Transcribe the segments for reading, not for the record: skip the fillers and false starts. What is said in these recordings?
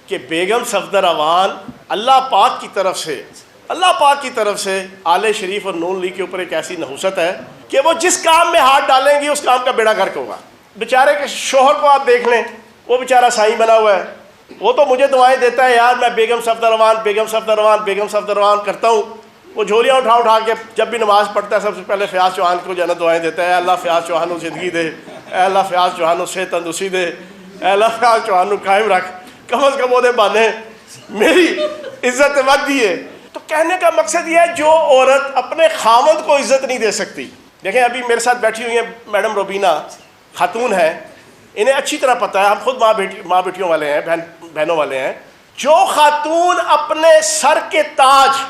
کہ بیگم صفدر اوان اللہ پاک کی طرف سے آل شریف اور نون لیگ کے اوپر ایک ایسی نحوست ہے کہ وہ جس کام میں ہاتھ ڈالیں گی اس کام کا بیڑا غرق ہوگا. بیچارے کے شوہر کو آپ دیکھ لیں, وہ بیچارہ سائیں بنا ہوا ہے, وہ تو مجھے دعائیں دیتا ہے, یار میں بیگم صفدر اوان کرتا ہوں. وہ جھولیاں اٹھا کے جب بھی نماز پڑھتا ہے سب سے پہلے فیاض چوہان کو جو ہے دعائیں دیتا ہے, اے اللہ فیاض چوہان کو زندگی دے, اے اللہ فیاض چوہان کو صحت تندرستی دے, اے اللہ فیاض چوہان کو قائم رکھ, کم از کم وہ دے بانے میری عزت مت دیے. تو کہنے کا مقصد یہ ہے جو عورت اپنے خاوند کو عزت نہیں دے سکتی. دیکھیں ابھی میرے ساتھ بیٹھی ہوئی ہیں میڈم روبینہ, خاتون ہیں, انہیں اچھی طرح پتہ ہے, ہم خود ماں بیٹیوں والے ہیں, بہنوں والے ہیں. جو خاتون اپنے سر کے تاج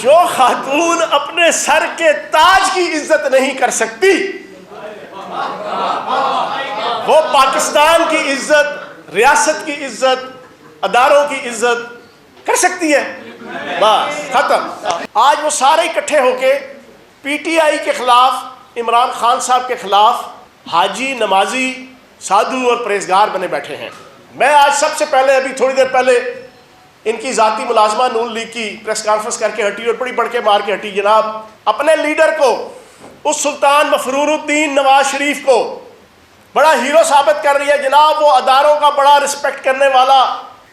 جو خاتون اپنے سر کے تاج کی عزت نہیں کر سکتی, وہ پاکستان کی عزت, ریاست کی عزت, اداروں کی عزت کر سکتی ہے؟ بس ختم. آج وہ سارے اکٹھے ہو کے پی ٹی آئی کے خلاف, عمران خان صاحب کے خلاف حاجی, نمازی, سادھو اور پرہیزگار بنے بیٹھے ہیں. میں آج سب سے پہلے ابھی تھوڑی دیر پہلے ان کی ذاتی ملازمہ نون لیگ کی پریس کانفرنس کر کے ہٹی اور بڑی بڑھ کے مار کے ہٹی. جناب اپنے لیڈر کو, اس سلطان مفرور الدین نواز شریف کو بڑا ہیرو ثابت کر رہی ہے. جناب وہ اداروں کا بڑا رسپیکٹ کرنے والا,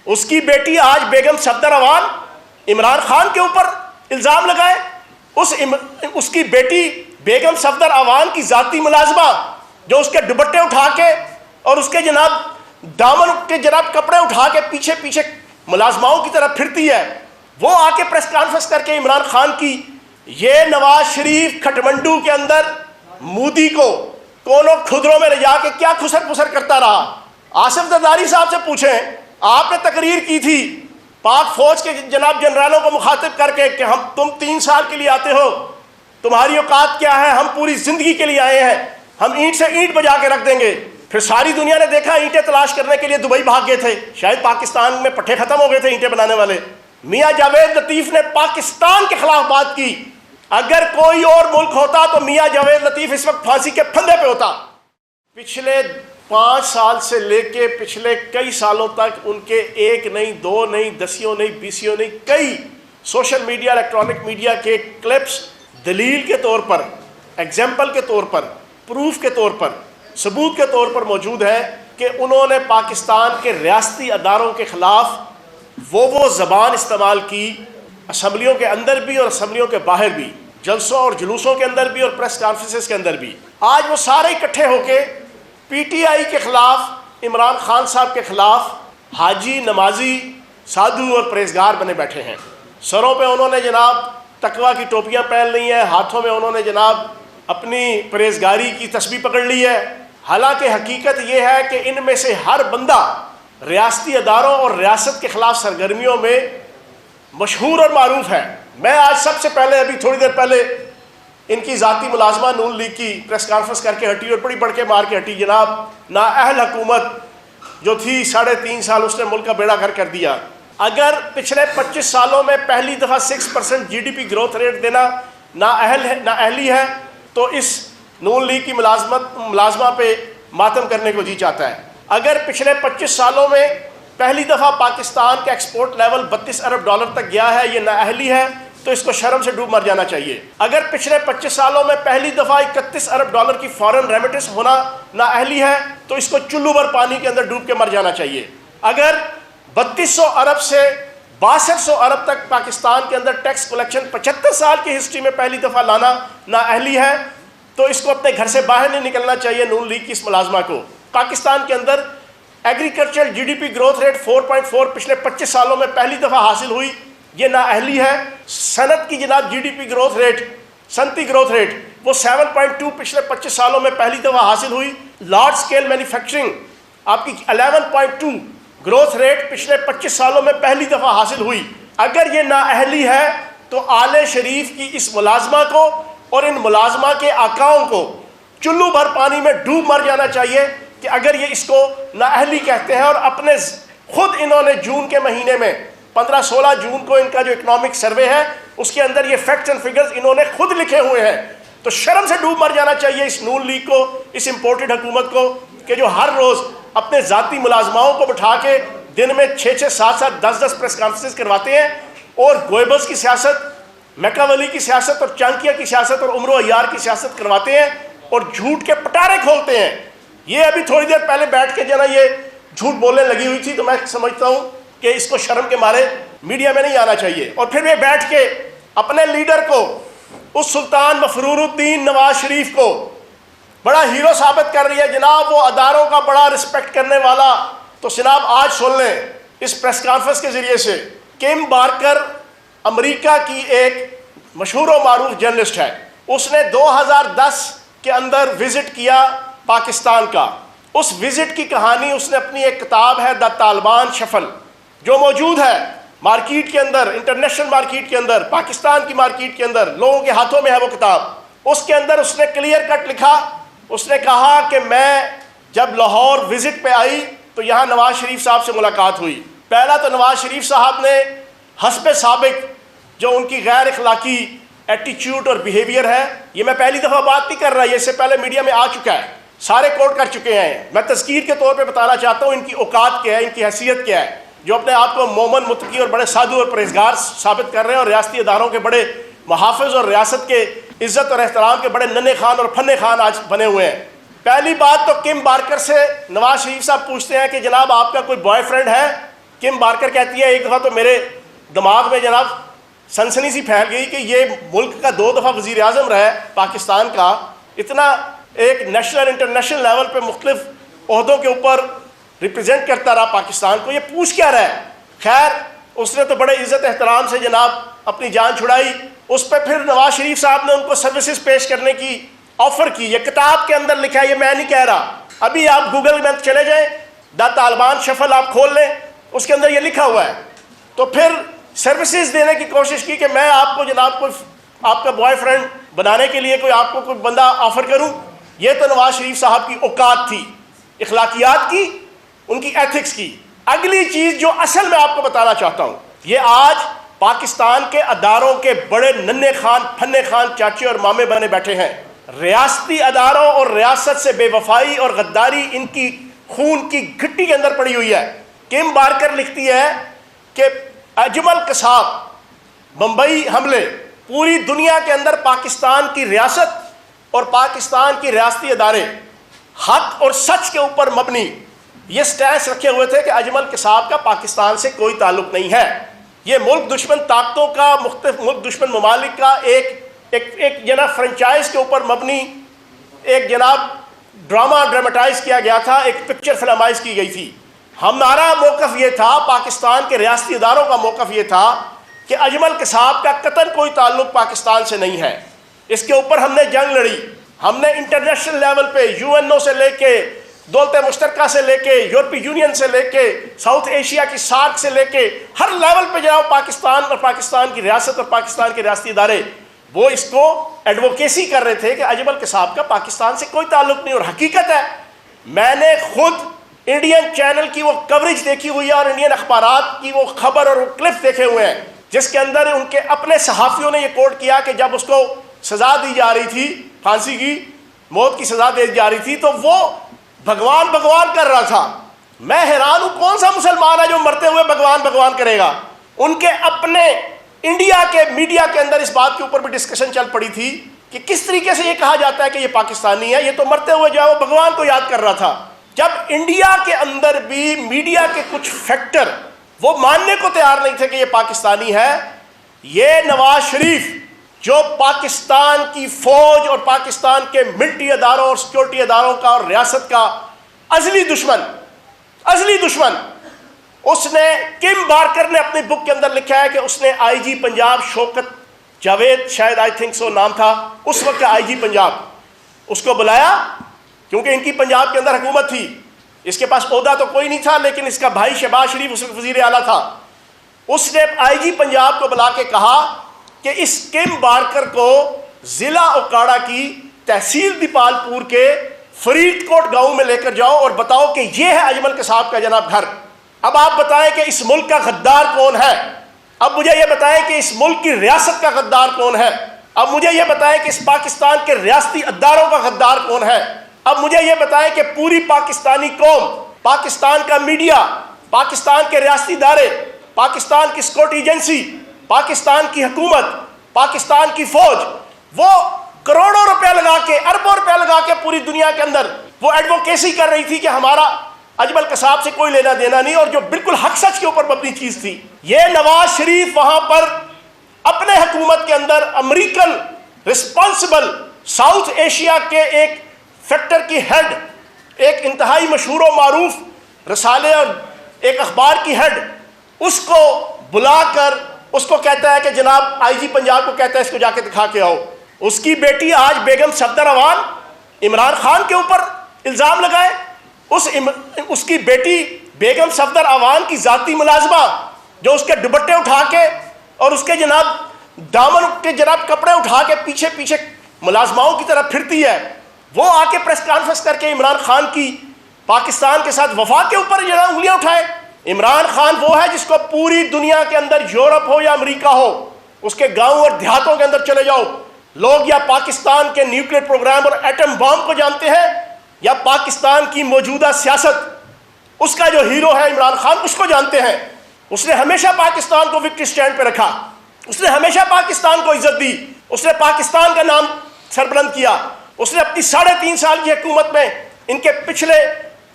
اس کی بیٹی آج بیگم صفدر اوان عمران خان کے اوپر الزام لگائے. اس کی بیٹی بیگم صفدر اوان کی ذاتی ملازمہ جو اس کے دوپٹے اٹھا کے اور اس کے جناب دامن کے جناب کپڑے اٹھا کے پیچھے پیچھے ملازماؤں کی طرف پھرتی ہے, وہ آ کے پریس کانفرنس کر کے عمران خان کی, یہ نواز شریف کھٹمنڈو کے اندر مودی کو کونوں کھدروں میں لے جا کے کیا خسر پسر کرتا رہا. آصف زرداری صاحب سے پوچھیں, آپ نے تقریر کی تھی پاک فوج کے جناب جنرالوں کو مخاطب کر کے کہ تم 3 سال کے لیے آتے ہو, تمہاری اوقات کیا ہے, ہم پوری زندگی کے لیے آئے ہیں, ہم اینٹ سے اینٹ بجا کے رکھ دیں گے. پھر ساری دنیا نے دیکھا اینٹیں تلاش کرنے کے لیے دبئی بھاگ گئے تھے, شاید پاکستان میں پٹھے ختم ہو گئے تھے اینٹیں بنانے والے. میاں جاوید لطیف نے پاکستان کے خلاف بات کی. اگر کوئی اور ملک ہوتا تو میاں جاوید لطیف اس وقت پھانسی کے پھندے پہ ہوتا. پچھلے 5 سال سے لے کے پچھلے کئی سالوں تک ان کے 1 نہیں 2 نہیں 10 نہیں 20 نہیں کئی سوشل میڈیا, الیکٹرانک میڈیا کے کلپس دلیل کے طور پر, ایگزامپل کے طور پر, پروف کے طور پر, ثبوت کے طور پر موجود ہے کہ انہوں نے پاکستان کے ریاستی اداروں کے خلاف وہ زبان استعمال کی, اسمبلیوں کے اندر بھی اور اسمبلیوں کے باہر بھی, جلسوں اور جلوسوں کے اندر بھی اور پریس کانفرنسز کے اندر بھی. آج وہ سارے اکٹھے ہو کے پی ٹی آئی کے خلاف, عمران خان صاحب کے خلاف حاجی, نمازی, سادھو اور پرہیزگار بنے بیٹھے ہیں. سروں پہ انہوں نے جناب تقویٰ کی ٹوپیاں پہن لی ہیں, ہاتھوں میں انہوں نے جناب اپنی پرہیزگاری کی تسبیح پکڑ لی ہے. حالانکہ حقیقت یہ ہے کہ ان میں سے ہر بندہ ریاستی اداروں اور ریاست کے خلاف سرگرمیوں میں مشہور اور معروف ہے. میں آج سب سے پہلے ابھی تھوڑی دیر پہلے ان کی ذاتی ملازمہ نون لیگ کی پریس کانفرنس کر کے ہٹی اور بڑی بڑھ کے مار کے ہٹی. جناب نااہل حکومت جو تھی 3.5 سال اس نے ملک کا بیڑا غرق کر دیا. اگر پچھلے 25 سالوں میں پہلی دفعہ 6% G D P growth rate دینا نااہلی ہے تو اس نون لیگ کی ملازمہ پہ ماتم کرنے کو جی چاہتا ہے. اگر پچھلے 25 سالوں میں پہلی دفعہ پاکستان کا ایکسپورٹ لیول $32 ارب تک گیا ہے, یہ نااہلی ہے تو اس کو شرم سے ڈوب مر جانا چاہیے. اگر پچھلے 25 سالوں میں پہلی دفعہ $31 ارب کی فارن ریمیٹنس ہونا نااہلی ہے تو اس کو چلو بھر پانی کے اندر ڈوب کے مر جانا چاہیے. اگر 3200 ارب سے 6200 ارب تک پاکستان کے اندر ٹیکس کلیکشن 75 سال کی ہسٹری میں پہلی دفعہ لانا نااہلی ہے تو اس کو اپنے گھر سے باہر نہیں نکلنا چاہیے نون لیگ کی اس ملازمہ کو. پاکستان کے اندر agriculture G D P growth rate 4.4 پچھلے 25 سالوں میں پہلی دفعہ حاصل ہوئی, یہ نااہلی ہے. صنعت کی جناب G D P growth rate, صنعتی گروتھ ریٹ وہ 7.2 پچھلے 25 سالوں میں پہلی دفعہ حاصل ہوئی. لارج سکیل مینوفیکچرنگ آپ کی 11.2 گروتھ ریٹ پچھلے 25 سالوں میں پہلی دفعہ حاصل ہوئی. اگر یہ نااہلی ہے تو آل شریف کی اس ملازمہ کو اور ان ملازمہ کے آقاؤں کو چلو بھر پانی میں ڈوب مر جانا چاہیے کہ اگر یہ اس کو نااہلی کہتے ہیں. اور اپنے خود انہوں نے جون کے مہینے میں 15-16 جون کو ان کا جو اکنامک سروے ہے اس کے اندر یہ فیکٹس اینڈ فگرز انہوں نے خود لکھے ہوئے ہیں. تو شرم سے ڈوب مر جانا چاہیے اس نون لیگ کو, اس امپورٹڈ حکومت کو, کہ جو ہر روز اپنے ذاتی ملازماؤں کو بٹھا کے دن میں 6-6, 7-7, 10-10 پریس کانفرنسز کرواتے ہیں, اور گوئبلز کی سیاست, میکاولی کی سیاست اور چانکیہ کی سیاست اور عمر و عیار کی سیاست کرواتے ہیں, اور جھوٹ کے پٹارے کھولتے ہیں. یہ ابھی تھوڑی دیر پہلے بیٹھ کے جو نا یہ جھوٹ بولنے لگی ہوئی تھی, تو میں سمجھتا ہوں کہ اس کو شرم کے مارے میڈیا میں نہیں آنا چاہیے. اور پھر یہ بیٹھ کے اپنے لیڈر کو, اس سلطان مفرور الدین نواز شریف کو بڑا ہیرو ثابت کر رہی ہے. جناب وہ اداروں کا بڑا رسپیکٹ کرنے والا. تو جناب آج سن لیں اس پریس کانفرنس کے ذریعے سے, کم بارکر امریکہ کی ایک مشہور و معروف جرنلسٹ ہے. اس نے 2010 کے اندر وزٹ کیا پاکستان کا. اس وزٹ کی کہانی اس نے اپنی ایک کتاب ہے دا طالبان شفل, جو موجود ہے مارکیٹ کے اندر, انٹرنیشنل مارکیٹ کے اندر, پاکستان کی مارکیٹ کے اندر, لوگوں کے ہاتھوں میں ہے وہ کتاب. اس کے اندر اس نے کلیئر کٹ لکھا. اس نے کہا کہ میں جب لاہور وزٹ پہ آئی تو یہاں نواز شریف صاحب سے ملاقات ہوئی. پہلا تو نواز شریف صاحب نے حسب سابق جو ان کی غیر اخلاقی ایٹیچیوڈ اور بیہیویئر ہے, یہ میں پہلی دفعہ بات نہیں کر رہا, یہ اس سے پہلے میڈیا میں آ چکا ہے, سارے کوٹ کر چکے ہیں. میں تذکیر کے طور پہ بتانا چاہتا ہوں ان کی اوقات کیا ہے, ان کی حیثیت کیا ہے, جو اپنے آپ کو مومن, متقی اور بڑے سادھو اور پرہیزگار ثابت کر رہے ہیں, اور ریاستی اداروں کے بڑے محافظ اور ریاست کے عزت اور احترام کے بڑے ننھے خان اور پھنے خان آج بنے ہوئے ہیں. پہلی بات تو کم بارکر سے نواز شریف صاحب پوچھتے ہیں کہ جناب آپ کا کوئی بوائے فرینڈ ہے؟ کم بارکر کہتی ہے ایک دفعہ تو میرے دماغ میں جناب سنسنی سی پھیل گئی کہ یہ ملک کا 2 دفعہ وزیر اعظم رہا ہے پاکستان کا, اتنا ایک نیشنل انٹرنیشنل لیول پہ مختلف عہدوں کے اوپر ریپرزینٹ کرتا رہا پاکستان کو, یہ پوچھ کیا رہا ہے؟ خیر اس نے تو بڑے عزت احترام سے جناب اپنی جان چھڑائی. اس پہ پھر نواز شریف صاحب نے ان کو سروسز پیش کرنے کی آفر کی. یہ کتاب کے اندر لکھا ہے, یہ میں نہیں کہہ رہا. ابھی آپ گوگل میں چلے جائیں, دا طالبان شفل آپ کھول لیں, اس کے اندر یہ لکھا ہوا ہے. تو پھر سروسز دینے کی کوشش کی کہ میں آپ کو جناب کوئی آپ کا بوائے فرینڈ بنانے کے لیے کوئی آپ کو کوئی بندہ آفر کروں. یہ تو نواز شریف صاحب کی اوقات تھی, اخلاقیات کی, ان کی ایتھکس کی. اگلی چیز جو اصل میں آپ کو بتانا چاہتا ہوں, یہ آج پاکستان کے اداروں کے بڑے ننھے خان, پھنے خان, چاچے اور مامے بنے بیٹھے ہیں. ریاستی اداروں اور ریاست سے بے وفائی اور غداری ان کی خون کی گھٹی کے اندر پڑی ہوئی ہے. کم بارکر لکھتی ہے کہ اجمل قصاب بمبئی حملے, پوری دنیا کے اندر پاکستان کی ریاست اور پاکستان کی ریاستی ادارے حق اور سچ کے اوپر مبنی یہ سٹینس رکھے ہوئے تھے کہ اجمل قصاب کا پاکستان سے کوئی تعلق نہیں ہے. یہ ملک دشمن طاقتوں کا, مختلف ملک دشمن ممالک کا ایک جناب فرنچائز کے اوپر مبنی ایک جناب ڈراماٹائز کیا گیا تھا, ایک پکچر فلمائز کی گئی تھی. ہمارا موقف یہ تھا, پاکستان کے ریاستی اداروں کا موقف یہ تھا کہ اجمل قصاب کا قطعاً کوئی تعلق پاکستان سے نہیں ہے. اس کے اوپر ہم نے جنگ لڑی. ہم نے انٹرنیشنل لیول پہ UNO سے لے کے, دولت مشترکہ سے لے کے, یورپی یونین سے لے کے, ساؤتھ ایشیا کی سارک سے لے کے, ہر لیول پہ جناب پاکستان اور پاکستان کی ریاست اور پاکستان کے ریاستی ادارے وہ اس کو ایڈوکیسی کر رہے تھے کہ اجمل قصاب کا پاکستان سے کوئی تعلق نہیں. اور حقیقت ہے, میں نے خود انڈین چینل کی وہ کوریج دیکھی ہوئی ہے اور انڈین اخبارات کی وہ خبر اور وہ کلپ دیکھے ہوئے ہیں, جس کے اندر ان کے اپنے صحافیوں نے یہ کوٹ کیا کہ جب اس کو سزا دی جا رہی تھی, پھانسی کی موت کی سزا دی جا رہی تھی, تو وہ بھگوان بھگوان کر رہا تھا. میں حیران ہوں, کون سا مسلمان ہے جو مرتے ہوئے بھگوان بھگوان کرے گا؟ ان کے اپنے انڈیا کے میڈیا کے اندر اس بات کے اوپر بھی ڈسکشن چل پڑی تھی کہ کس طریقے سے یہ کہا جاتا ہے کہ یہ پاکستانی ہے, یہ تو مرتے ہوئے جو ہے وہ بھگوان کو یاد کر رہا تھا. جب انڈیا کے اندر بھی میڈیا کے کچھ فیکٹر وہ ماننے کو تیار نہیں تھے کہ یہ پاکستانی ہے, یہ نواز شریف جو پاکستان کی فوج اور پاکستان کے ملٹری اداروں اور سیکورٹی اداروں کا اور ریاست کا ازلی دشمن, اس نے کم بارکر نے اپنی بک کے اندر لکھا ہے کہ اس نے IG پنجاب شوکت جاوید, شاید آئی تھنک سو نام تھا اس وقت کا IG پنجاب, اس کو بلایا کیونکہ ان کی پنجاب کے اندر حکومت تھی. اس کے پاس عہدہ تو کوئی نہیں تھا, لیکن اس کا بھائی شہباز شریف اس وقت وزیر اعلیٰ تھا. اس نے IG پنجاب کو بلا کے کہا کہ اس کم بارکر کو ضلع اوکاڑا کی تحصیل دیپال پور کے فرید کوٹ گاؤں میں لے کر جاؤ اور بتاؤ کہ یہ ہے اجمل قصاب کا جناب گھر. اب آپ بتائیں کہ اس ملک کا غدار کون ہے؟ اب مجھے یہ بتائیں کہ اس ملک کی ریاست کا غدار کون ہے؟ اب مجھے یہ بتائیں کہ اس پاکستان کے ریاستی اداروں کا غدار کون ہے؟ اب مجھے یہ بتائیں کہ پوری پاکستانی قوم، پاکستان کا میڈیا، پاکستان کے ریاستی ادارے، پاکستان کی سیکورٹی ایجنسی، پاکستان کی حکومت، پاکستان کی فوج، وہ کروڑوں روپے لگا کے، اربوں روپے لگا کے پوری دنیا کے اندر وہ ایڈوکیسی کر رہی تھی کہ ہمارا اجمل قصاب سے کوئی لینا دینا نہیں، اور جو بالکل حق سچ کے اوپر مبنی چیز تھی. یہ نواز شریف وہاں پر اپنے حکومت کے اندر امریکن رسپانسبل ساؤتھ ایشیا کے ایک فیکٹر کی ہیڈ، ایک انتہائی مشہور و معروف رسالے اور ایک اخبار کی ہیڈ، اس کو بلا کر اس کو کہتا ہے کہ جناب آئی جی پنجاب کو کہتا ہے اس کو جا کے دکھا کے آؤ. اس کی بیٹی آج بیگم صفدر اعوان عمران خان کے اوپر الزام لگائے. اس کی بیٹی بیگم صفدر اعوان کی ذاتی ملازمہ جو اس کے دوپٹے اٹھا کے اور اس کے جناب دامن کے جناب کپڑے اٹھا کے پیچھے پیچھے ملازماؤں کی طرح پھرتی ہے، وہ آ کے پریس کانفرنس کر کے عمران خان کی پاکستان کے ساتھ وفا کے اوپر جناب انگلیاں اٹھائے. عمران خان وہ ہے جس کو پوری دنیا کے اندر، یورپ ہو یا امریکہ ہو، اس کے گاؤں اور دیہاتوں کے اندر چلے جاؤ، لوگ یا پاکستان کے نیوکلیئر پروگرام اور ایٹم بم کو جانتے ہیں یا پاکستان کی موجودہ سیاست، اس کا جو ہیرو ہے عمران خان، اس کو جانتے ہیں. اس نے ہمیشہ پاکستان کو وکٹری سٹینڈ پہ رکھا، اس نے ہمیشہ پاکستان کو عزت دی، اس نے پاکستان کا نام سربلند کیا. اس نے اپنی 3.5 سال کی حکومت میں ان کے پچھلے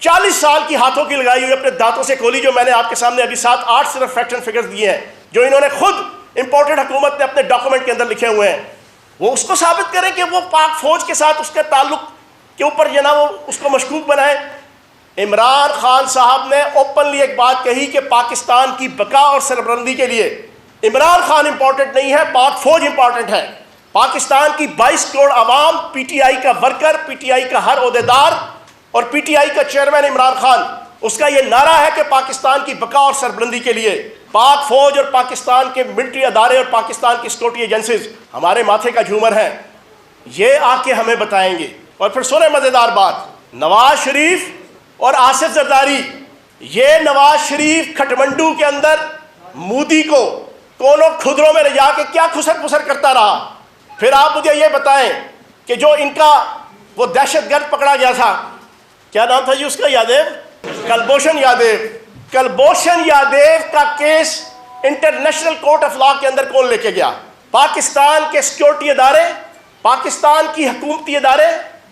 40 سال کی ہاتھوں کی لگائی ہوئی اپنے دانتوں سے کھولی، جو میں نے آپ کے سامنے ابھی 7-8 صرف فیکٹ اینڈ فگرز دیے ہیں جو انہوں نے خود امپورٹڈ حکومت نے اپنے ڈاکومنٹ کے اندر لکھے ہوئے ہیں. وہ اس کو ثابت کریں کہ وہ پاک فوج کے ساتھ اس کے تعلق کے اوپر جناب وہ اس کو مشکوک بنائیں. عمران خان صاحب نے اوپنلی ایک بات کہی کہ پاکستان کی بقا اور سربلندی کے لیے عمران خان امپورٹنٹ نہیں ہے، پاک فوج امپورٹنٹ ہے. پاکستان کی 22 کروڑ عوام، پی ٹی آئی کا ورکر، پی ٹی آئی کا ہر عہدیدار اور پی ٹی آئی کا چیئرمین عمران خان، اس کا یہ نعرہ ہے کہ پاکستان کی بقا اور سربلندی کے لیے پاک فوج اور پاکستان کے ملٹری ادارے اور پاکستان کی سیکورٹی ایجنسیز ہمارے ماتھے کا جھومر ہیں. یہ آ کے ہمیں بتائیں گے. اور پھر سنیں مزیدار بات، نواز شریف اور آصف زرداری، یہ نواز شریف کھٹمنڈو کے اندر مودی کو کونوں کھدروں میں لے جا کے کیا خسر پسر کرتا رہا. پھر آپ مجھے یہ بتائیں کہ جو ان کا وہ دہشت گرد پکڑا گیا تھا، کیا نام تھا جی اس کا، یادیو، کلبھوشن یادیو. کلبھوشن یادیو کا case international court of law کے اندر کون لے کے گیا؟ پاکستان کے سیکورٹی ادارے، پاکستان کی حکومتی ادارے،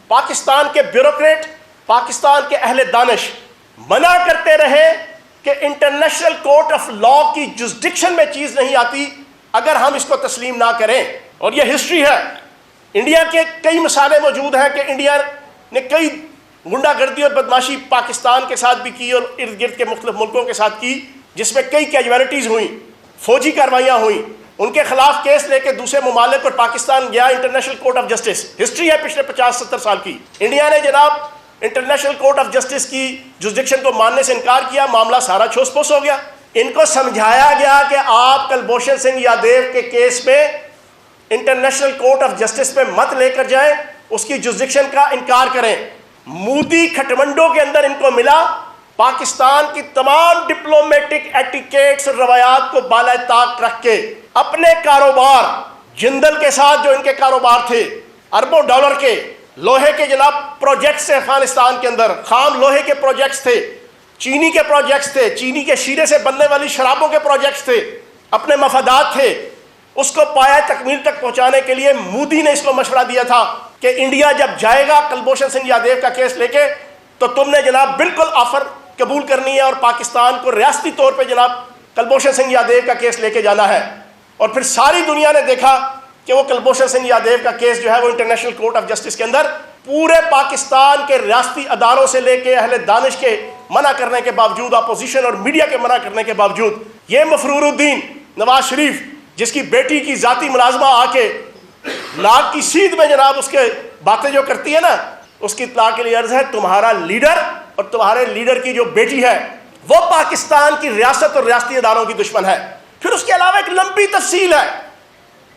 پاکستان کے بیوروکریٹ، پاکستان کے اہل دانش منع کرتے رہے کہ انٹرنیشنل کورٹ آف لا کی جسڈکشن میں چیز نہیں آتی اگر ہم اس کو تسلیم نہ کریں. اور یہ ہسٹری ہے. انڈیا کے کئی مثالیں موجود ہیں کہ انڈیا نے کئی غنڈہ گردی اور بدماشی پاکستان کے ساتھ بھی کی اور ارد گرد کے مختلف ملکوں کے ساتھ کی، جس میں کئی کیجویلٹیز ہوئیں، فوجی کارروائیاں ہوئیں. ان کے خلاف کیس لے کے دوسرے ممالک اور پاکستان گیا international court of justice. History ہے پچھلے 50-70 سال کی. انڈیا نے جناب انٹرنیشنل کورٹ آف جسٹس کی جسڈکشن کو ماننے سے انکار کیا، معاملہ سارا ٹھوس پوس ہو گیا. ان کو سمجھایا گیا کہ آپ کلبھوشن سنگھ یادیو کے کیس میں انٹرنیشنل کورٹ آف جسٹس پہ مت لے کر جائیں، اس کی جسڈکشن کا انکار کریں. مودی کھٹمنڈو کے اندر ان کو ملا، پاکستان کی تمام ڈپلومیٹک ایٹیکیٹس اور روایات کو بالائے طاق رکھ کے اپنے کاروبار، جندل کے ساتھ جو ان کے کاروبار تھے، اربوں ڈالر کے لوہے کے جناب پروجیکٹس تھے افغانستان کے اندر، خام لوہے کے پروجیکٹس تھے، چینی کے پروجیکٹس تھے، چینی کے شیرے سے بننے والی شرابوں کے پروجیکٹس تھے، اپنے مفادات تھے. اس کو پایہ تکمیل تک پہنچانے کے لیے مودی نے اس کو مشورہ دیا تھا کہ انڈیا جب جائے گا کلبھوشن سنگھ یادیو کا کیس لے کے تو تم نے جناب بالکل آفر قبول کرنی ہے اور پاکستان کو ریاستی طور پہ جناب کلبھوشن سنگھ یادیو کا کیس لے کے جانا ہے. اور پھر ساری دنیا نے دیکھا کہ وہ کلبھوشن سنگھ یادیو کا کیس جو ہے وہ انٹرنیشنل کورٹ آف جسٹس کے اندر پورے پاکستان کے ریاستی اداروں سے لے کے اہل دانش کے منع کرنے کے باوجود، اپوزیشن اور میڈیا کے منع کرنے کے باوجود، یہ مفرور الدین نواز شریف جس کی بیٹی کی ذاتی ملازمہ آ کے ناک کی سیدھ میں جناب اس کے باتیں جو کرتی ہے نا، اس کی اطلاع کے لیے عرض ہے تمہارا لیڈر اور تمہارے لیڈر کی جو بیٹی ہے وہ پاکستان کی ریاست اور ریاستی اداروں کی دشمن ہے. پھر اس کے علاوہ ایک لمبی تفصیل ہے.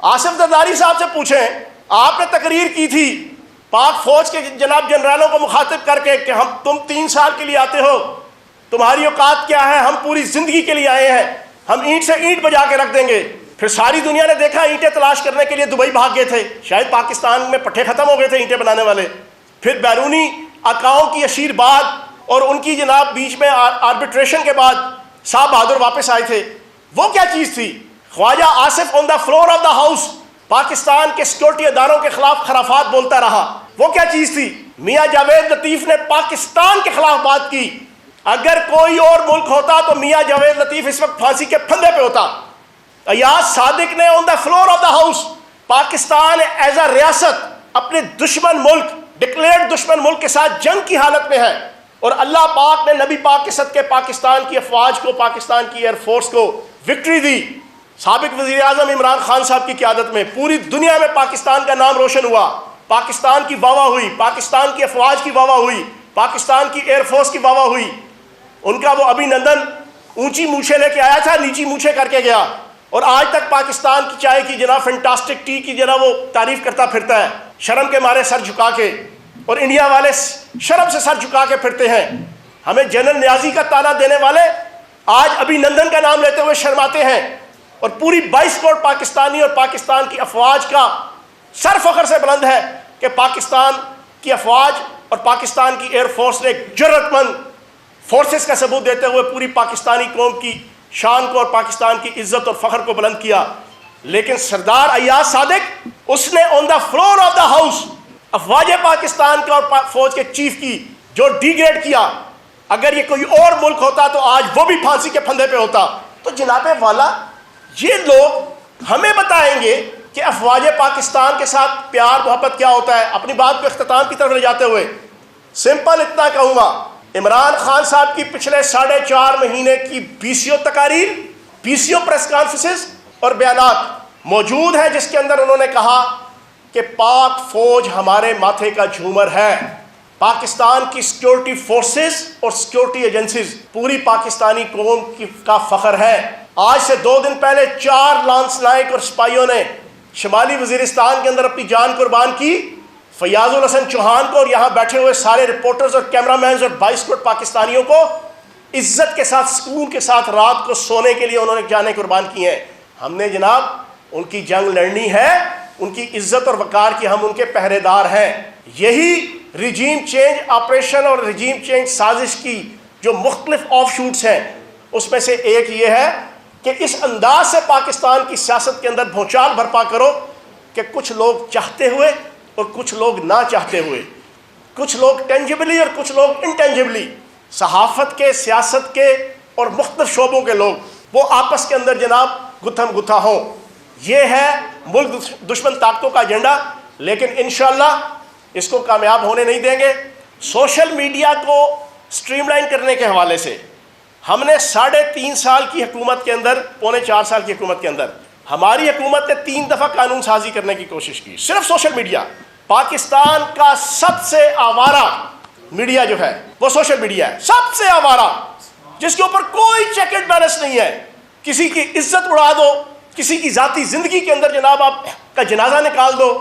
آصف زرداری صاحب سے پوچھیں، آپ نے تقریر کی تھی پاک فوج کے جناب جنرالوں کو مخاطب کر کے کہ تم 3 سال کے لیے آتے ہو تمہاری اوقات کیا ہے؟ ہم پوری زندگی کے لیے آئے ہیں، ہم اینٹ سے اینٹ بجا کے رکھ دیں گے۔ پھر ساری دنیا نے دیکھا اینٹیں تلاش کرنے کے لیے دبئی بھاگ گئے تھے، شاید پاکستان میں پٹھے ختم ہو گئے تھے اینٹیں بنانے والے۔ پھر بیرونی آقاؤں کی اشیر بعد اور ان کی جناب بیچ میں آربیٹریشن کے بعد صاحب بہادر واپس آئے تھے۔ وہ کیا چیز تھی؟ Khawaja Asif on the floor of the house Pakistan کے سیکورٹی اداروں کے خلاف خرافات بولتا رہا۔ وہ کیا چیز تھی؟ میاں جاوید لطیف نے پاکستان کے خلاف بات کی۔ اگر کوئی اور ملک ہوتا تو میاں جاوید لطیف اس وقت پھانسی کے پھندے پہ ہوتا۔ ایاز صادق نے on the floor of the house Pakistan as a ریاست اپنے دشمن ملک، ڈکلیئرڈ دشمن ملک کے ساتھ جنگ کی حالت میں ہے، اور اللہ پاک نے نبی پاک کے صدقے پاکستان کی افواج کو، پاکستان کی ایئر فورس کو وکٹری دی۔ سابق وزیر اعظم عمران خان صاحب کی قیادت میں پوری دنیا میں پاکستان کا نام روشن ہوا، پاکستان کی واہ واہ ہوئی، پاکستان کی افواج کی واہ واہ ہوئی، پاکستان کی ایئر فورس کی واہ واہ ہوئی۔ ان کا وہ ابھی نندن اونچی مونچھیں لے کے آیا تھا، نیچی مونچھیں کر کے گیا، اور آج تک پاکستان کی چائے کی جناب فینٹاسٹک ٹی کی جناب وہ تعریف کرتا پھرتا ہے، شرم کے مارے سر جھکا کے، اور انڈیا والے شرم سے سر جھکا کے پھرتے ہیں۔ ہمیں جنرل نیازی کا تانا دینے والے آج ابھی نندن کا نام لیتے ہوئے شرماتے ہیں، اور پوری 22 کروڑ پاکستانی اور پاکستان کی افواج کا سر فخر سے بلند ہے کہ پاکستان کی افواج اور پاکستان کی ایئر فورس نے ایک جرأت مند فورسز کا ثبوت دیتے ہوئے پوری پاکستانی قوم کی شان کو اور پاکستان کی عزت اور فخر کو بلند کیا۔ لیکن سردار ایاز صادق، اس نے on the floor of the house افواج پاکستان کا اور فوج کے چیف کی جو ڈی گریڈ کیا۔ اگر یہ کوئی اور ملک ہوتا تو آج وہ بھی پھانسی کے پھندے پہ ہوتا۔ تو جناب والا، یہ لوگ ہمیں بتائیں گے کہ افواج پاکستان کے ساتھ پیار محبت کیا ہوتا ہے۔ اپنی بات کو اختتام کی طرف لے جاتے ہوئے سمپل اتنا کہوں گا، عمران خان صاحب کی پچھلے 4.5 مہینے کی PCO تقاریر، PCO پریس کانفرنسز اور بیانات موجود ہیں، جس کے اندر انہوں نے کہا کہ پاک فوج ہمارے ماتھے کا جھومر ہے، پاکستان کی سیکورٹی فورسز اور سیکورٹی ایجنسیز پوری پاکستانی قوم کا فخر ہے۔ آج سے 2 دن پہلے 4 لانس نائک اور سپاہیوں نے شمالی وزیرستان کے اندر اپنی جان قربان کی۔ فیاض الحسن چوہان کو اور یہاں بیٹھے ہوئے سارے رپورٹرز اور کیمرہ مینز اور 22 کروڑ پاکستانیوں کو عزت کے ساتھ، سکون کے ساتھ رات کو سونے کے لیے انہوں نے جانیں قربان کی ہیں۔ ہم نے جناب ان کی جنگ لڑنی ہے، ان کی عزت اور وقار کی ہم ان کے پہرے دار ہیں۔ یہی ریجیم چینج آپریشن اور ریجیم چینج سازش کی جو مختلف آف شوٹس ہیں، اس میں سے ایک یہ ہے کہ اس انداز سے پاکستان کی سیاست کے اندر بھونچال برپا کرو کہ کچھ لوگ چاہتے ہوئے اور کچھ لوگ نہ چاہتے ہوئے، کچھ لوگ ٹینجبلی اور کچھ لوگ انٹینجبلی، صحافت کے، سیاست کے اور مختلف شعبوں کے لوگ، وہ آپس کے اندر جناب گتھم گتھا ہوں۔ یہ ہے ملک دشمن طاقتوں کا ایجنڈا، لیکن انشاءاللہ اس کو کامیاب ہونے نہیں دیں گے۔ سوشل میڈیا کو سٹریم لائن کرنے کے حوالے سے ہم نے 3.5 سال کی حکومت کے اندر، 3.25 سال کی حکومت کے اندر ہماری حکومت نے 3 دفعہ قانون سازی کرنے کی کوشش کی، صرف سوشل میڈیا۔ پاکستان کا سب سے آوارہ میڈیا جو ہے وہ سوشل میڈیا ہے، سب سے آوارہ، جس کے اوپر کوئی چیک اینڈ بیلنس نہیں ہے۔ کسی کی عزت اڑا دو، کسی کی ذاتی زندگی کے اندر جناب آپ کا جنازہ نکال دو،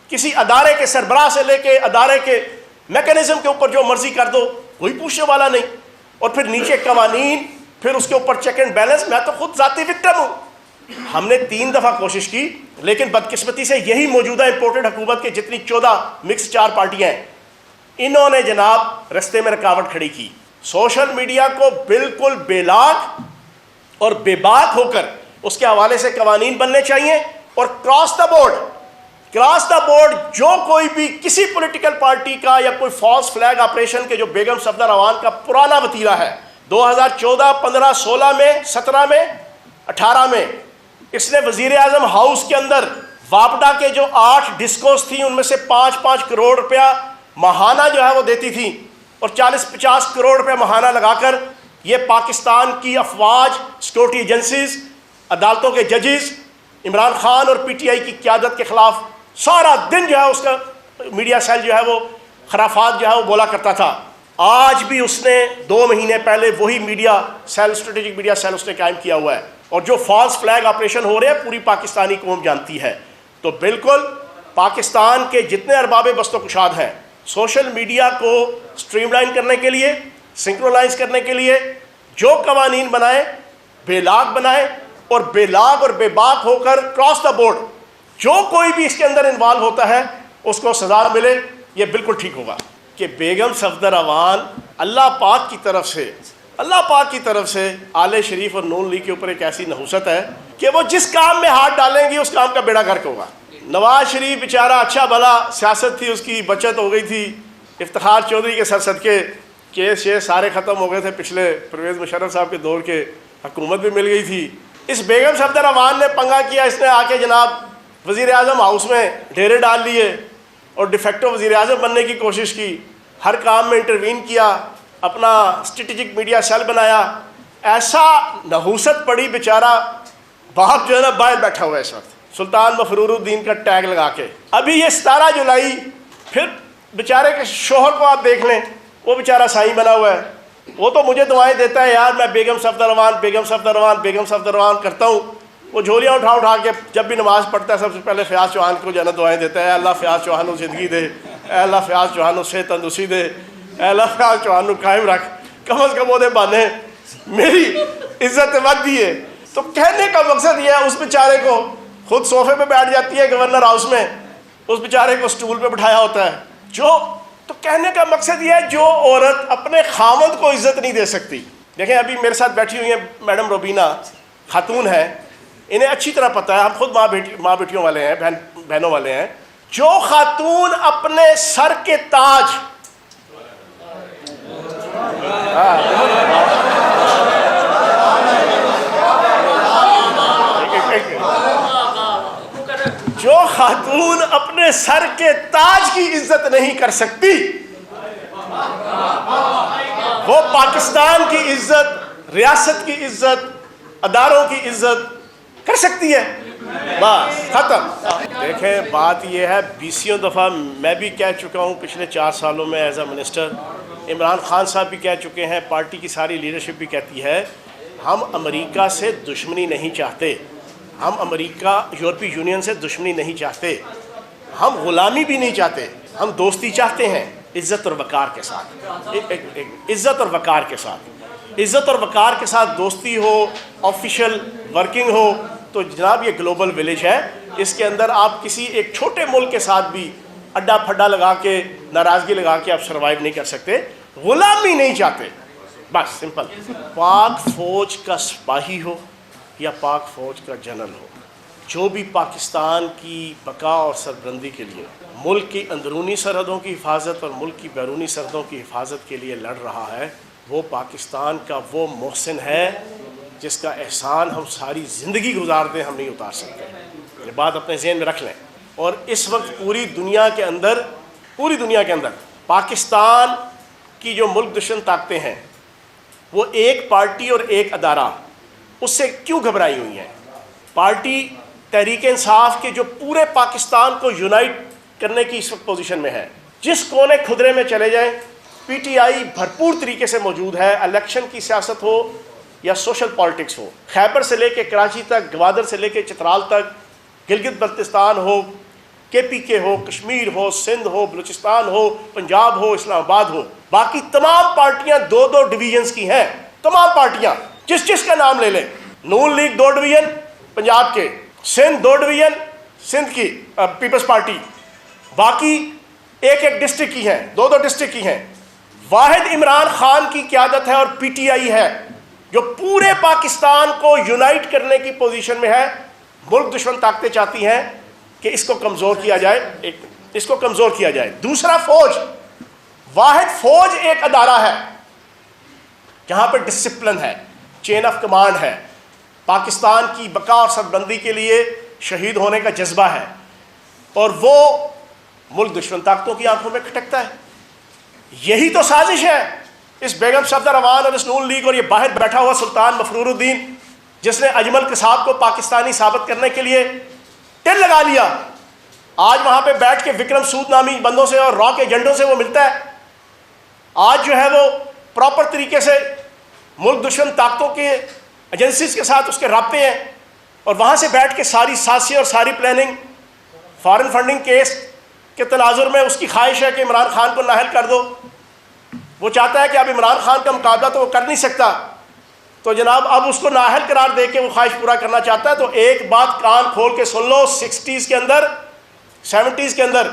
کسی ادارے کے سربراہ سے لے کے ادارے کے میکینزم کے اوپر جو مرضی کر دو، کوئی پوچھنے والا نہیں۔ اور پھر نیچے قوانین، پھر اس کے اوپر چیک اینڈ بیلنس۔ میں تو خود ذاتی وکٹم ہوں۔ ہم نے 3 دفعہ کوشش کی، لیکن بدقسمتی سے یہی موجودہ امپورٹڈ حکومت کے جتنی 14 مکس 4 پارٹیاں ہیں، انہوں نے جناب رستے میں رکاوٹ کھڑی کی۔ سوشل میڈیا کو بالکل بے لاگ اور بے باک ہو کر اس کے حوالے سے قوانین بننے چاہیے، اور کراس دا بورڈ جو کوئی بھی کسی پولیٹیکل پارٹی کا یا کوئی فالس فلیگ آپریشن کے جو بیگم صفدر اوان کا پرانا وتیرہ ہے، 2014، 15، 16 میں، 17 میں، 18 میں اس نے وزیر اعظم ہاؤس کے اندر واپڈا کے جو 8 ڈسکوز تھیں، ان میں سے 5-5 کروڑ روپیہ ماہانہ جو ہے وہ دیتی تھی، اور 40-50 کروڑ روپے ماہانہ لگا کر یہ پاکستان کی افواج، سیکورٹی ایجنسیز، عدالتوں کے ججز، عمران خان اور PTI کی قیادت کے خلاف سارا دن جو ہے اس کا میڈیا سیل جو ہے وہ خرافات جو ہے وہ بولا کرتا تھا۔ آج بھی اس نے 2 مہینے پہلے وہی media cell, strategic media cell اس نے قائم کیا ہوا ہے، اور جو فالس فلیگ آپریشن ہو رہے ہیں پوری پاکستانی قوم جانتی ہے۔ تو بالکل پاکستان کے جتنے ارباب بست و کشاد ہیں، سوشل میڈیا کو سٹریم لائن کرنے کے لیے، سنکرونائز کرنے کے لیے جو قوانین بنائے بے لاگ بنائے اور بے لاگ اور بے باک ہو کر کراس دا بورڈ جو کوئی بھی اس کے اندر انوالو ہوتا ہے اس کو سزا ملے. یہ بالکل ٹھیک ہوگا کہ بیگم صفدر اعوان اللہ پاک کی طرف سے آل شریف اور نون لیگ کے اوپر ایک ایسی نحوست ہے کہ وہ جس کام میں ہاتھ ڈالیں گی اس کام کا بیڑا غرق ہوگا. نواز شریف بیچارہ اچھا بھلا سیاست تھی, اس کی بچت ہو گئی تھی, افتخار چودھری کے سر صدقے کیس شیس سارے ختم ہو گئے تھے, پچھلے پرویز مشرف صاحب کے دور کے حکومت بھی مل گئی تھی. اس بیگم صفدر اعوان نے پنگا کیا, اس نے آ کے جناب وزیر اعظم ہاؤس میں ڈھیرے ڈال لیے اور ڈیفیکٹو وزیر اعظم بننے کی کوشش کی, ہر کام میں انٹروین کیا, اپنا اسٹریٹجک میڈیا سیل بنایا. ایسا نحوست پڑی بیچارہ باپ جو ہے نا باہر بیٹھا ہوا ہے اس وقت سلطان مفرور الدین کا ٹیگ لگا کے. ابھی یہ 17 جولائی پھر بیچارے کے شوہر کو آپ دیکھ لیں, وہ بیچارہ سائیں بنا ہوا ہے, وہ تو مجھے دعائیں دیتا ہے یار میں بیگم صفدر اعوان کرتا ہوں. وہ جھولیاں اٹھا کے جب بھی نماز پڑھتا ہے سب سے پہلے فیاض چوہان کو جو ہے نا دعائیں دیتا ہے, اللہ فیاض چوہان کو زندگی دے, اے اللہ فیاض چوہان کو صحت تندرستی دے, اے اللہ فیاض چوہان کو قائم رکھ, کم از کم وہ دے بانے میری عزت مت دیے. تو کہنے کا مقصد یہ ہے اس بیچارے کو خود صوفے پہ بیٹھ جاتی ہے گورنر ہاؤس میں, اس بیچارے کو سٹول پہ بٹھایا ہوتا ہے. تو کہنے کا مقصد یہ ہے جو عورت اپنے خاوند کو عزت نہیں دے سکتی. دیکھیں ابھی میرے ساتھ بیٹھی ہوئی ہیں میڈم روبینہ, خاتون ہیں, انہیں اچھی طرح پتہ ہے, ہم خود ماں بیٹیوں والے ہیں, بہنوں والے ہیں. جو خاتون اپنے سر کے تاج جو خاتون اپنے سر کے تاج کی عزت نہیں کر سکتی وہ پاکستان کی عزت, ریاست کی عزت, اداروں کی عزت کر سکتی ہے؟ بس ختم. دیکھیں بات یہ ہے, 20 دفعہ میں بھی کہہ چکا ہوں پچھلے 4 سالوں میں as a minister, Imran Khan صاحب بھی کہہ چکے ہیں, پارٹی کی ساری لیڈرشپ بھی کہتی ہے, ہم امریکہ سے دشمنی نہیں چاہتے, ہم امریکہ یورپی یونین سے دشمنی نہیں چاہتے, ہم غلامی بھی نہیں چاہتے, ہم دوستی چاہتے ہیں عزت اور وقار کے ساتھ. عزت اور وقار کے ساتھ, عزت اور وقار کے ساتھ دوستی ہو, آفیشیل ورکنگ ہو. تو جناب یہ گلوبل ولیج ہے, اس کے اندر آپ کسی ایک چھوٹے ملک کے ساتھ بھی اڈا پھڈا لگا کے, ناراضگی لگا کے آپ سروائیو نہیں کر سکتے. غلامی نہیں چاہتے, بس سمپل. پاک فوج کا سپاہی ہو یا پاک فوج کا جنرل ہو, جو بھی پاکستان کی بقا اور سربلندی کے لیے ملک کی اندرونی سرحدوں کی حفاظت اور ملک کی بیرونی سرحدوں کی حفاظت کے لیے لڑ رہا ہے, وہ پاکستان کا وہ محسن ہے جس کا احسان ہم ساری زندگی گزار دیں ہم نہیں اتار سکتے. یہ بات اپنے ذہن میں رکھ لیں. اور اس وقت پوری دنیا کے اندر پاکستان کی جو ملک دشمن طاقتیں ہیں وہ ایک پارٹی اور ایک ادارہ اس سے کیوں گھبرائی ہوئی ہیں. پارٹی تحریک انصاف کے جو پورے پاکستان کو یونائٹ کرنے کی اس وقت پوزیشن میں ہے. جس کونے کھدرے میں چلے جائیں پی ٹی آئی بھرپور طریقے سے موجود ہے, الیکشن کی سیاست ہو یا سوشل پالیٹکس ہو, خیبر سے لے کے کراچی تک, گوادر سے لے کے چترال تک, گلگت بلتستان ہو, کے پی کے ہو, کشمیر ہو, سندھ ہو, بلوچستان ہو, پنجاب ہو, اسلام آباد ہو, باقی تمام پارٹیاں 2 ڈویژنز کی ہیں. تمام پارٹیاں جس کا نام لے لیں, نون لیگ 2 ڈویژن پنجاب کے, سندھ 2 ڈویژن سندھ کی پیپلز پارٹی, باقی ایک ڈسٹرکٹ کی ہیں, 2 ڈسٹرکٹ کی ہیں. واحد عمران خان کی قیادت ہے اور پی ٹی آئی ہے جو پورے پاکستان کو یونائٹ کرنے کی پوزیشن میں ہے. ملک دشمن طاقتیں چاہتی ہیں کہ اس کو کمزور کیا جائے. دوسرا فوج, واحد فوج ایک ادارہ ہے جہاں پہ ڈسپلن ہے, چین آف کمانڈ ہے, پاکستان کی بقا اور سربلندی کے لیے شہید ہونے کا جذبہ ہے, اور وہ ملک دشمن طاقتوں کی آنکھوں میں کھٹکتا ہے. یہی تو سازش ہے اس بیگم صفدر اعوان اور اس نون لیگ اور یہ باہر بیٹھا ہوا سلطان مفرور الدین جس نے اجمل قصاب کو پاکستانی ثابت کرنے کے لیے ٹل لگا لیا. آج وہاں پہ بیٹھ کے وکرم سود نامی بندوں سے اور را کے ایجنٹوں سے وہ ملتا ہے. آج جو ہے وہ پراپر طریقے سے ملک دشمن طاقتوں کے ایجنسیز کے ساتھ اس کے رابطے ہیں, اور وہاں سے بیٹھ کے ساری سازشیں اور ساری پلاننگ, فارن فنڈنگ کیس کے تناظر میں اس کی خواہش ہے کہ عمران خان کو نااہل کر دو. وہ چاہتا ہے کہ اب عمران خان کا مقابلہ تو وہ کر نہیں سکتا, تو جناب اب اس کو نااہل قرار دے کے وہ خواہش پورا کرنا چاہتا ہے. تو ایک بات کان کھول کے سن لو, 60s کے اندر 70s کے اندر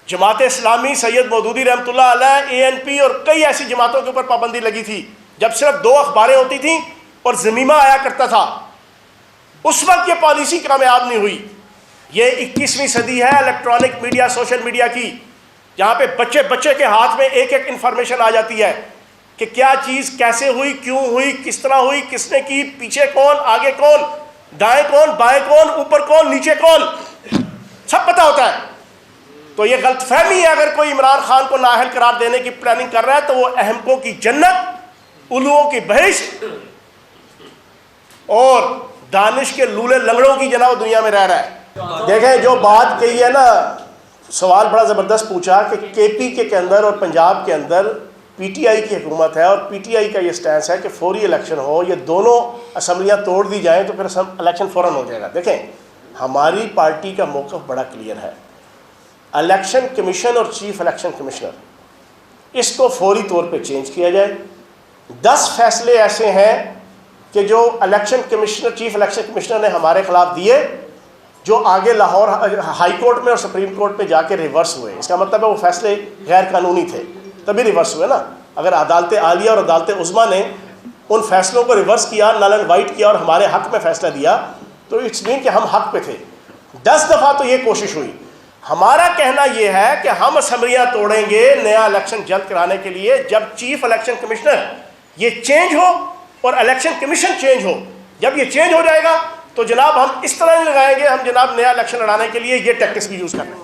جماعت اسلامی, سید مودودی رحمۃ اللہ علیہ, ANP اور کئی ایسی جماعتوں کے اوپر پابندی لگی تھی جب صرف 2 اخباریں ہوتی تھیں اور ضمیمہ آیا کرتا تھا. اس وقت یہ پالیسی کامیاب نہیں ہوئی. یہ 21ویں صدی ہے الیکٹرانک میڈیا, سوشل میڈیا کی, جہاں پہ بچے کے ہاتھ میں ایک انفارمیشن آ جاتی ہے کہ کیا چیز کیسے ہوئی, کیوں ہوئی, کس طرح ہوئی, کس نے کی, پیچھے کون, آگے کون, دائیں کون, بائیں کون, اوپر کون, نیچے کون, سب پتہ ہوتا ہے. تو یہ غلط فہمی ہے, اگر کوئی عمران خان کو نااہل قرار دینے کی پلاننگ کر رہا ہے تو وہ احمقوں کی جنت, الوؤں کی بہشت اور دانش کے لولے لنگڑوں کی جناب دنیا میں رہ رہا ہے. دیکھیں جو بات کہی ہے نا, سوال بڑا زبردست پوچھا کہ KP کے اندر اور پنجاب کے اندر PTI کی حکومت ہے اور PTI کا یہ سٹینس ہے کہ فوری الیکشن ہو, یہ دونوں اسمبلیاں توڑ دی جائیں تو پھر الیکشن فوراً ہو جائے گا. دیکھیں ہماری پارٹی کا موقف بڑا کلیئر ہے. الیکشن کمیشن اور چیف الیکشن کمشنر اس کو فوری طور پہ چینج کیا جائے. 10 فیصلے ایسے ہیں کہ جو election commissioner, chief election commissioner نے ہمارے خلاف دیے, جو آگے لاہور ہائی کورٹ میں اور سپریم کورٹ پہ جا کے ریورس ہوئے. اس کا مطلب ہے وہ فیصلے غیر قانونی تھے, تبھی ریورس ہوئے نا. اگر عدالت عالیہ اور عدالت عظمیٰ نے ان فیصلوں کو ریورس کیا, نل اینڈ وائٹ کیا اور ہمارے حق میں فیصلہ دیا تو اٹس مین کہ ہم حق پہ تھے. 10 دفعہ تو یہ کوشش ہوئی. ہمارا کہنا یہ ہے کہ ہم اسمبلیاں توڑیں گے نیا الیکشن جلد کرانے کے لیے جب چیف الیکشن کمشنر یہ چینج ہو اور الیکشن کمیشن چینج ہو. جب یہ چینج ہو جائے گا تو جناب ہم اس طرح نہیں لگائیں گے, ہم جناب نیا الیکشن لڑانے کے لیے یہ ٹیکٹکس بھی یوز کریں گے.